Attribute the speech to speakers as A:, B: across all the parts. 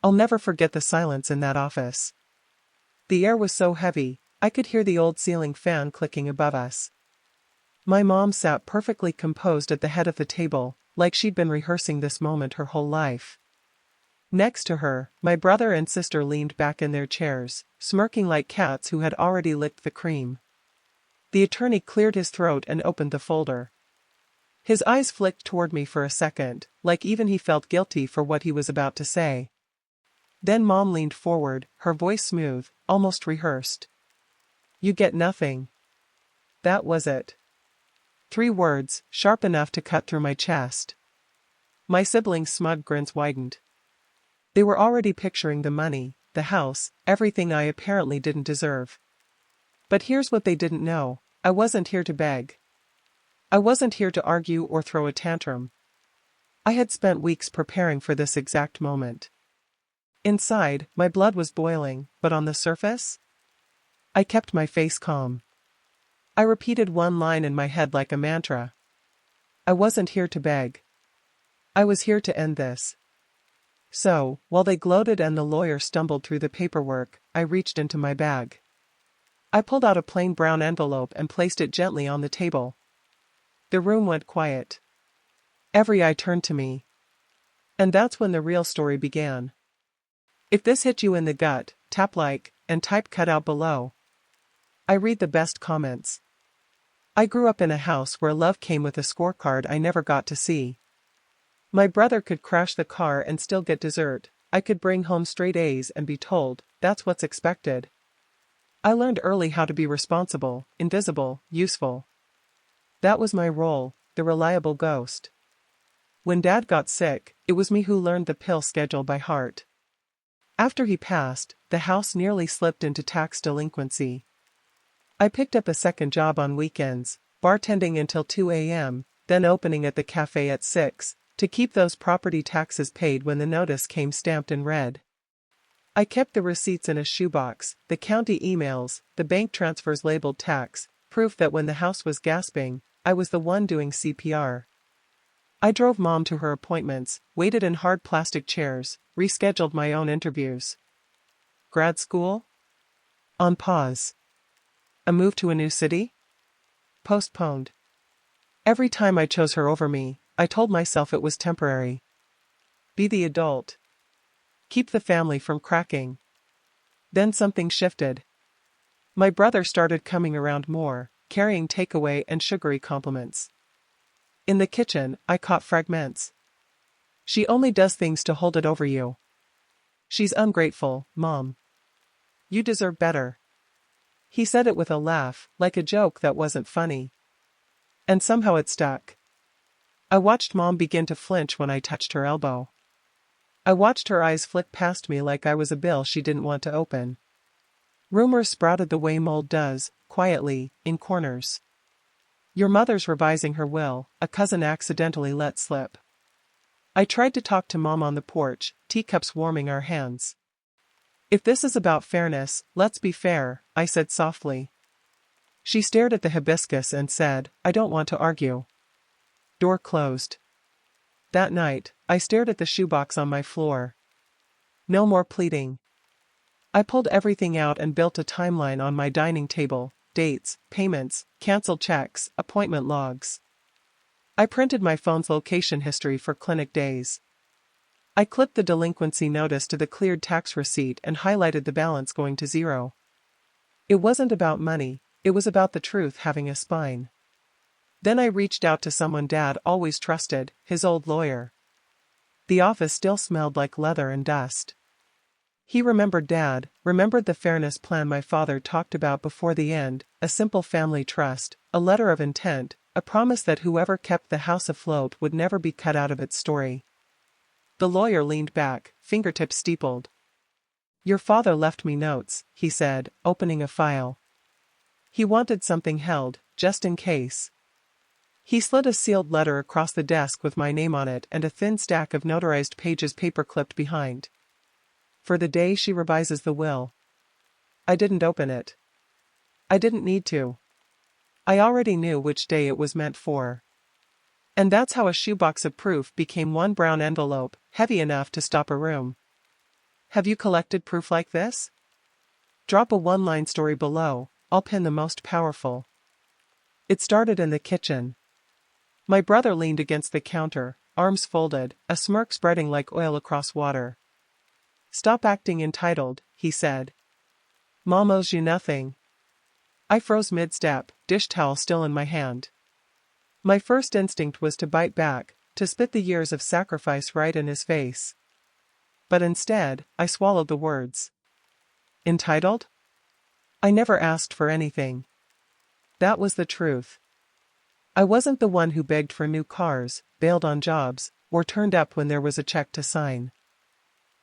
A: I'll never forget the silence in that office. The air was so heavy, I could hear the old ceiling fan clicking above us. My mom sat perfectly composed at the head of the table, like she'd been rehearsing this moment her whole life. Next to her, my brother and sister leaned back in their chairs, smirking like cats who had already licked the cream. The attorney cleared his throat and opened the folder. His eyes flicked toward me for a second, like even he felt guilty for what he was about to say. Then Mom leaned forward, her voice smooth, almost rehearsed. "You get nothing." That was it. 3 words, sharp enough to cut through my chest. My siblings' smug grins widened. They were already picturing the money, the house, everything I apparently didn't deserve. But here's what they didn't know: I wasn't here to beg. I wasn't here to argue or throw a tantrum. I had spent weeks preparing for this exact moment. Inside, my blood was boiling, but on the surface? I kept my face calm. I repeated one line in my head like a mantra. I wasn't here to beg. I was here to end this. So, while they gloated and the lawyer stumbled through the paperwork, I reached into my bag. I pulled out a plain brown envelope and placed it gently on the table. The room went quiet. Every eye turned to me. And that's when the real story began. If this hit you in the gut, tap like, and type cut out below. I read the best comments. I grew up in a house where love came with a scorecard I never got to see. My brother could crash the car and still get dessert. I could bring home straight A's and be told, that's what's expected. I learned early how to be responsible, invisible, useful. That was my role, the reliable ghost. When Dad got sick, it was me who learned the pill schedule by heart. After he passed, the house nearly slipped into tax delinquency. I picked up a second job on weekends, bartending until 2 a.m., then opening at the cafe at 6, to keep those property taxes paid when the notice came stamped in red. I kept the receipts in a shoebox, the county emails, the bank transfers labeled tax, proof that when the house was gasping, I was the one doing CPR. I drove Mom to her appointments, waited in hard plastic chairs, rescheduled my own interviews. Grad school? On pause. A move to a new city? Postponed. Every time I chose her over me, I told myself it was temporary. Be the adult. Keep the family from cracking. Then something shifted. My brother started coming around more, carrying takeaway and sugary compliments. In the kitchen, I caught fragments. "She only does things to hold it over you. She's ungrateful, Mom. You deserve better." He said it with a laugh, like a joke that wasn't funny. And somehow it stuck. I watched Mom begin to flinch when I touched her elbow. I watched her eyes flick past me like I was a bill she didn't want to open. Rumors sprouted the way mold does, quietly, in corners. "Your mother's revising her will," a cousin accidentally let slip. I tried to talk to Mom on the porch, teacups warming our hands. "If this is about fairness, let's be fair," I said softly. She stared at the hibiscus and said, "I don't want to argue." Door closed. That night, I stared at the shoebox on my floor. No more pleading. I pulled everything out and built a timeline on my dining table: dates, payments, canceled checks, appointment logs. I printed my phone's location history for clinic days. I clipped the delinquency notice to the cleared tax receipt and highlighted the balance going to zero. It wasn't about money, it was about the truth having a spine. Then I reached out to someone Dad always trusted, his old lawyer. The office still smelled like leather and dust. He remembered Dad, remembered the fairness plan my father talked about before the end, a simple family trust, a letter of intent, a promise that whoever kept the house afloat would never be cut out of its story. The lawyer leaned back, fingertips steepled. "Your father left me notes," he said, opening a file. He wanted something held, just in case. He slid a sealed letter across the desk with my name on it and a thin stack of notarized pages paper-clipped behind. "For the day she revises the will." I didn't open it. I didn't need to. I already knew which day it was meant for. And that's how a shoebox of proof became one brown envelope, heavy enough to stop a room. Have you collected proof like this? Drop a one-line story below, I'll pin the most powerful. It started in the kitchen. My brother leaned against the counter, arms folded, a smirk spreading like oil across water. Stop acting entitled, he said. Mom owes you nothing. I froze mid-step, dish towel still in my hand. My first instinct was to bite back, to spit the years of sacrifice right in his face. But instead, I swallowed the words. Entitled? I never asked for anything. That was the truth. I wasn't the one who begged for new cars, bailed on jobs, or turned up when there was a check to sign.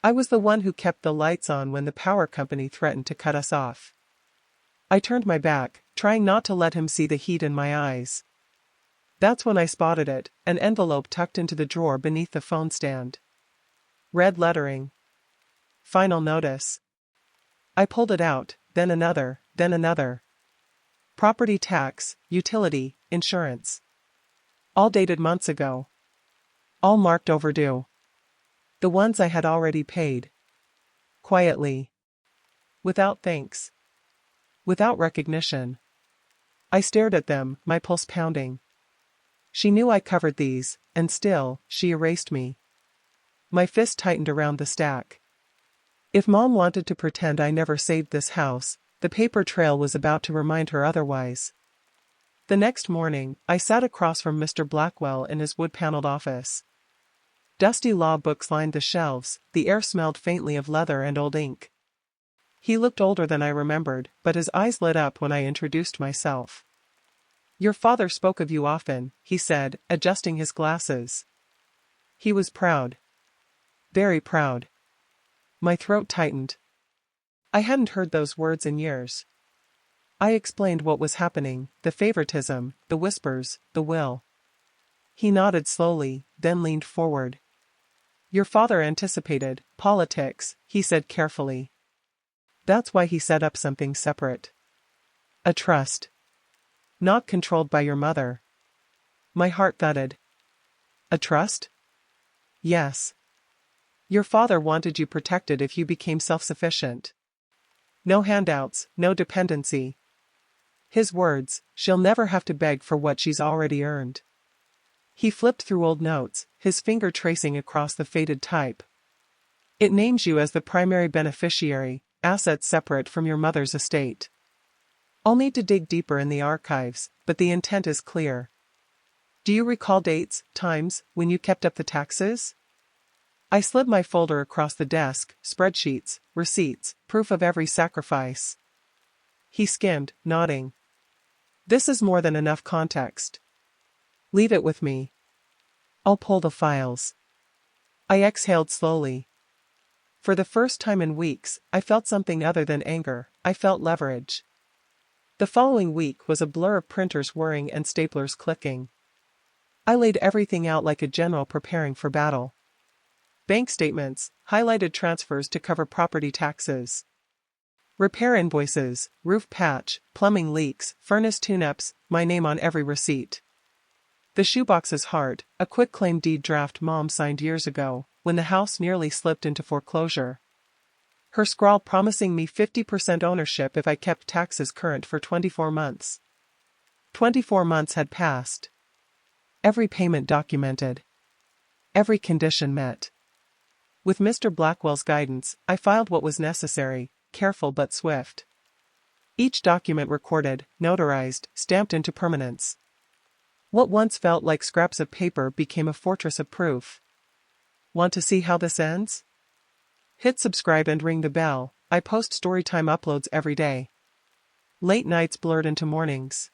A: I was the one who kept the lights on when the power company threatened to cut us off. I turned my back, trying not to let him see the heat in my eyes. That's when I spotted it, an envelope tucked into the drawer beneath the phone stand. Red lettering. Final notice. I pulled it out, then another, then another. Property tax, utility, insurance. All dated months ago. All marked overdue. The ones I had already paid. Quietly. Without thanks. Without recognition. I stared at them, my pulse pounding. She knew I covered these, and still, she erased me. My fist tightened around the stack. If Mom wanted to pretend I never saved this house, the paper trail was about to remind her otherwise. The next morning, I sat across from Mr. Blackwell in his wood-paneled office. Dusty law books lined the shelves, the air smelled faintly of leather and old ink. He looked older than I remembered, but his eyes lit up when I introduced myself. Your father spoke of you often, he said, adjusting his glasses. He was proud. Very proud. My throat tightened. I hadn't heard those words in years. I explained what was happening, the favoritism, the whispers, the will. He nodded slowly, then leaned forward. Your father anticipated politics, he said carefully. That's why he set up something separate. A trust. Not controlled by your mother. My heart thudded. A trust? Yes. Your father wanted you protected if you became self-sufficient. No handouts, no dependency. His words, she'll never have to beg for what she's already earned. He flipped through old notes, his finger tracing across the faded type. It names you as the primary beneficiary, assets separate from your mother's estate. I'll need to dig deeper in the archives, but the intent is clear. Do you recall dates, times, when you kept up the taxes? I slid my folder across the desk, spreadsheets, receipts, proof of every sacrifice. He skimmed, nodding. This is more than enough context. Leave it with me. I'll pull the files. I exhaled slowly. For the first time in weeks, I felt something other than anger, I felt leverage. The following week was a blur of printers whirring and staplers clicking. I laid everything out like a general preparing for battle. Bank statements, highlighted transfers to cover property taxes. Repair invoices, roof patch, plumbing leaks, furnace tune-ups, my name on every receipt. The shoebox's heart, a quitclaim deed draft Mom signed years ago, when the house nearly slipped into foreclosure. Her scrawl promising me 50% ownership if I kept taxes current for 24 months. 24 months had passed. Every payment documented. Every condition met. With Mr. Blackwell's guidance, I filed what was necessary, careful but swift. Each document recorded, notarized, stamped into permanence. What once felt like scraps of paper became a fortress of proof. Want to see how this ends? Hit subscribe and ring the bell. I post storytime uploads every day. Late nights blurred into mornings.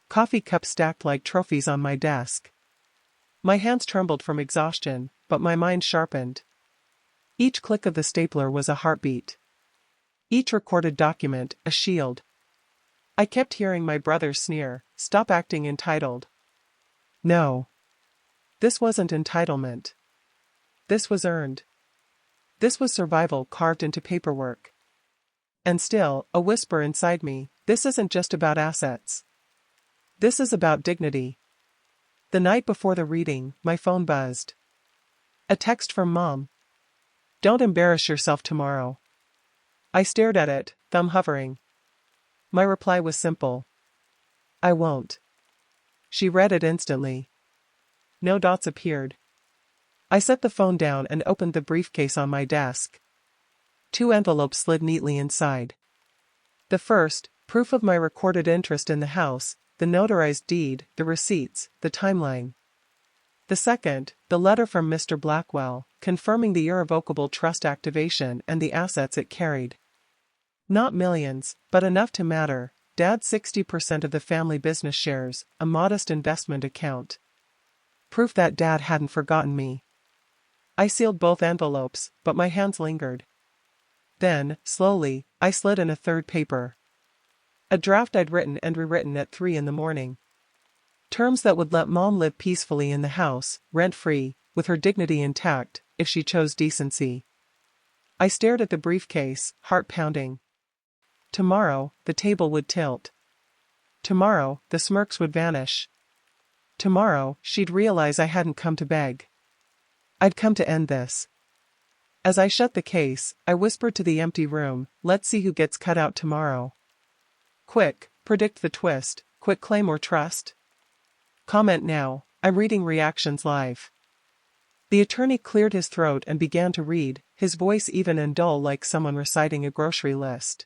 A: Coffee cups stacked like trophies on my desk. My hands trembled from exhaustion, but my mind sharpened. Each click of the stapler was a heartbeat. Each recorded document, a shield. I kept hearing my brother's sneer, stop acting entitled. No. This wasn't entitlement. This was earned. This was survival carved into paperwork. And still, a whisper inside me, this isn't just about assets. This is about dignity. The night before the reading, my phone buzzed. A text from Mom. Don't embarrass yourself tomorrow. I stared at it, thumb hovering. My reply was simple. I won't. She read it instantly. No dots appeared. I set the phone down and opened the briefcase on my desk. 2 envelopes slid neatly inside. The first, proof of my recorded interest in the house, the notarized deed, the receipts, the timeline. The second, the letter from Mr. Blackwell, confirming the irrevocable trust activation and the assets it carried. Not millions, but enough to matter. Dad's 60% of the family business shares, a modest investment account. Proof that Dad hadn't forgotten me. I sealed both envelopes, but my hands lingered. Then, slowly, I slid in a third paper. A draft I'd written and rewritten at 3 in the morning. Terms that would let Mom live peacefully in the house, rent-free, with her dignity intact, if she chose decency. I stared at the briefcase, heart pounding. Tomorrow, the table would tilt. Tomorrow, the smirks would vanish. Tomorrow, she'd realize I hadn't come to beg. I'd come to end this. As I shut the case, I whispered to the empty room, let's see who gets cut out tomorrow. Quick, predict the twist, quitclaim or trust? Comment now, I'm reading reactions live. The attorney cleared his throat and began to read, his voice even and dull like someone reciting a grocery list.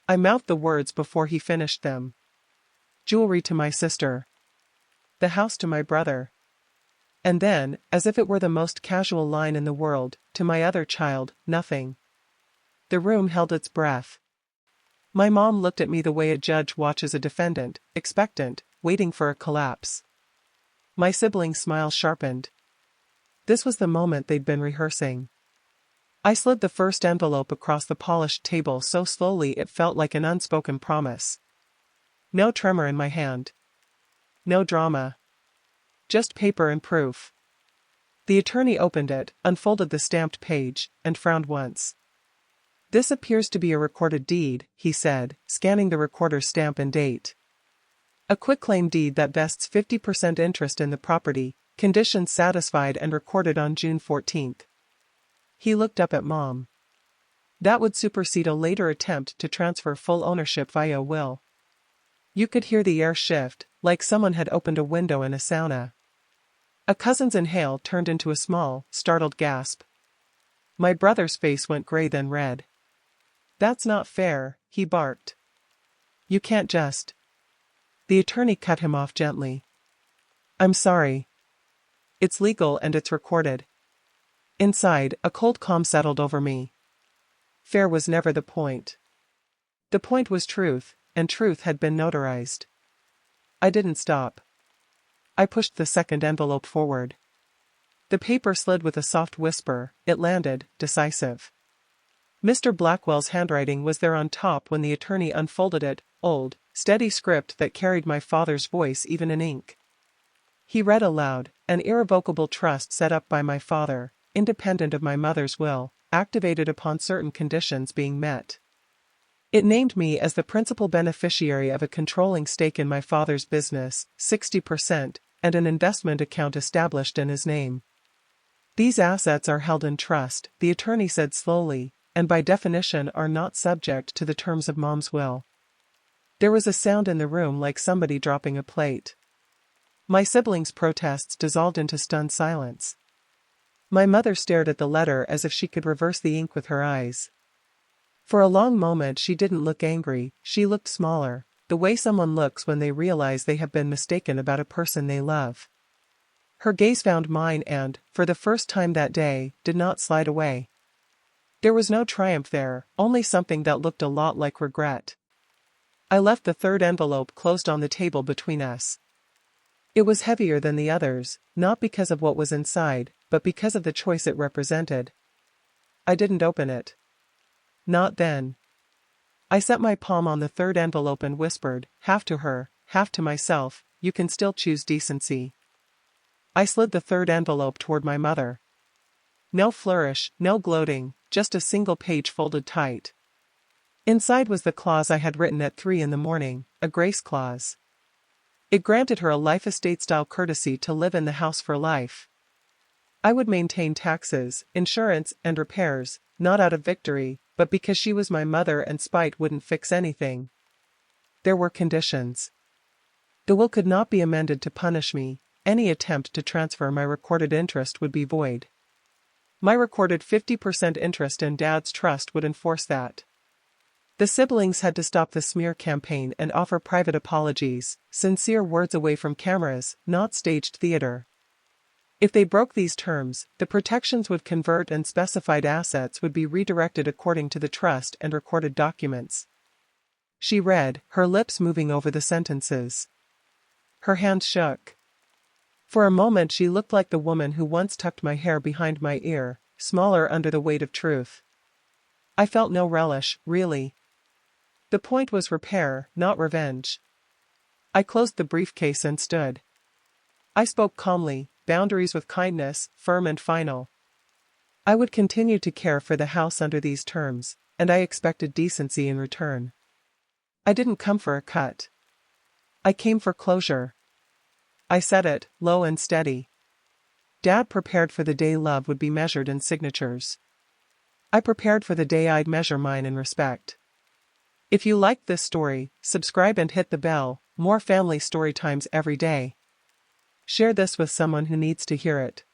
A: I mouthed the words before he finished them. Jewelry to my sister. The house to my brother. And then, as if it were the most casual line in the world, to my other child, nothing. The room held its breath. My mom looked at me the way a judge watches a defendant, expectant, waiting for a collapse. My siblings' smile sharpened. This was the moment they'd been rehearsing. I slid the first envelope across the polished table so slowly it felt like an unspoken promise. No tremor in my hand. No drama. Just paper and proof. The attorney opened it, unfolded the stamped page, and frowned once. This appears to be a recorded deed, he said, scanning the recorder's stamp and date. A quitclaim deed that vests 50% interest in the property, conditions satisfied and recorded on June 14th. He looked up at Mom. That would supersede a later attempt to transfer full ownership via will. You could hear the air shift, like someone had opened a window in a sauna. A cousin's inhale turned into a small, startled gasp. My brother's face went gray then red. That's not fair, he barked. You can't just. The attorney cut him off gently. I'm sorry. It's legal and it's recorded. Inside, a cold calm settled over me. Fair was never the point. The point was truth, and truth had been notarized. I didn't stop. I pushed the second envelope forward. The paper slid with a soft whisper, it landed, decisive. Mr. Blackwell's handwriting was there on top when the attorney unfolded it, old, steady script that carried my father's voice even in ink. He read aloud, an irrevocable trust set up by my father, independent of my mother's will, activated upon certain conditions being met. It named me as the principal beneficiary of a controlling stake in my father's business, 60%, and an investment account established in his name. These assets are held in trust, the attorney said slowly, and by definition are not subject to the terms of Mom's will. There was a sound in the room like somebody dropping a plate. My siblings' protests dissolved into stunned silence. My mother stared at the letter as if she could reverse the ink with her eyes. For a long moment she didn't look angry, she looked smaller, the way someone looks when they realize they have been mistaken about a person they love. Her gaze found mine and, for the first time that day, did not slide away. There was no triumph there, only something that looked a lot like regret. I left the third envelope closed on the table between us. It was heavier than the others, not because of what was inside, but because of the choice it represented. I didn't open it. Not then. I set my palm on the third envelope and whispered, half to her, half to myself, you can still choose decency. I slid the third envelope toward my mother. No flourish, no gloating, just a single page folded tight. Inside was the clause I had written at 3 in the morning, a grace clause. It granted her a life estate-style courtesy to live in the house for life. I would maintain taxes, insurance, and repairs, not out of victory, but because she was my mother and spite wouldn't fix anything. There were conditions. The will could not be amended to punish me. Any attempt to transfer my recorded interest would be void. My recorded 50% interest in Dad's trust would enforce that. The siblings had to stop the smear campaign and offer private apologies, sincere words away from cameras, not staged theater. If they broke these terms, the protections would convert and specified assets would be redirected according to the trust and recorded documents. She read, her lips moving over the sentences. Her hand shook. For a moment she looked like the woman who once tucked my hair behind my ear, smaller under the weight of truth. I felt no relish, really. The point was repair, not revenge. I closed the briefcase and stood. I spoke calmly, boundaries with kindness, firm and final. I would continue to care for the house under these terms, and I expected decency in return. I didn't come for a cut. I came for closure. I said it, low and steady. Dad prepared for the day love would be measured in signatures. I prepared for the day I'd measure mine in respect. If you liked this story, subscribe and hit the bell. More family story times every day. Share this with someone who needs to hear it.